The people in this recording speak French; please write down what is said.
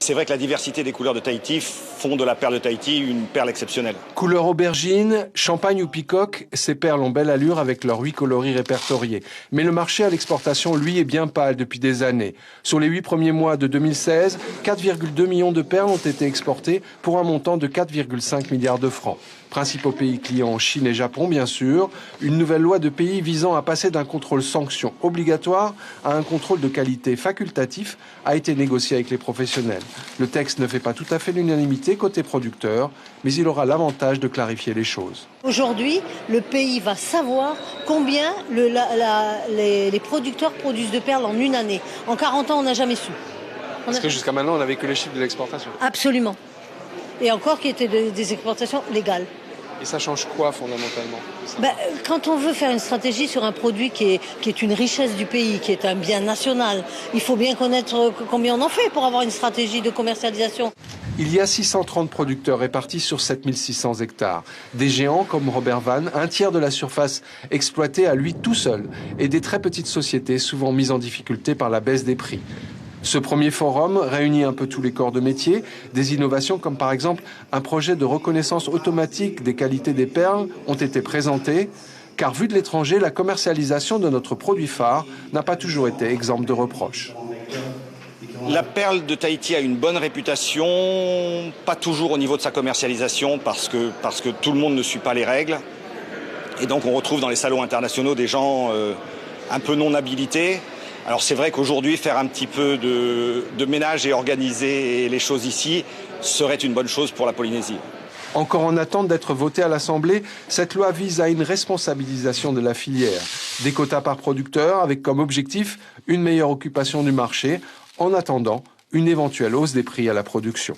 C'est vrai que la diversité des couleurs de Tahiti font de la perle de Tahiti une perle exceptionnelle. Couleur aubergine, champagne ou peacock, ces perles ont belle allure avec leurs 8 coloris répertoriés. Mais le marché à l'exportation, lui, est bien pâle depuis des années. Sur les 8 premiers mois de 2016, 4,2 millions de perles ont été exportées pour un montant de 4,5 milliards de francs. Principaux pays clients, Chine et Japon, bien sûr. Une nouvelle loi de pays visant à passer d'un contrôle sanction obligatoire à un contrôle de qualité facultatif a été négociée avec les professionnels. Le texte ne fait pas tout à fait l'unanimité côté producteur, mais il aura l'avantage de clarifier les choses. Aujourd'hui, le pays va savoir combien les producteurs produisent de perles en une année. En 40 ans, on n'a jamais su. Parce que jusqu'à maintenant, on n'avait que les chiffres de l'exportation. Absolument. Et encore qui étaient des exportations légales. Et ça change quoi fondamentalement? Quand on veut faire une stratégie sur un produit qui est une richesse du pays, qui est un bien national, il faut bien connaître combien on en fait pour avoir une stratégie de commercialisation. Il y a 630 producteurs répartis sur 7600 hectares. Des géants comme Robert Van, un tiers de la surface exploitée à lui tout seul, et des très petites sociétés souvent mises en difficulté par la baisse des prix. Ce premier forum réunit un peu tous les corps de métier, des innovations comme par exemple un projet de reconnaissance automatique des qualités des perles ont été présentés, car vu de l'étranger, la commercialisation de notre produit phare n'a pas toujours été exempte de reproches. La perle de Tahiti a une bonne réputation, pas toujours au niveau de sa commercialisation parce que tout le monde ne suit pas les règles. Et donc on retrouve dans les salons internationaux des gens un peu non habilités. Alors c'est vrai qu'aujourd'hui, faire un petit peu de ménage et organiser les choses ici serait une bonne chose pour la Polynésie. Encore en attente d'être votée à l'Assemblée, cette loi vise à une responsabilisation de la filière. Des quotas par producteur avec comme objectif une meilleure occupation du marché, en attendant une éventuelle hausse des prix à la production.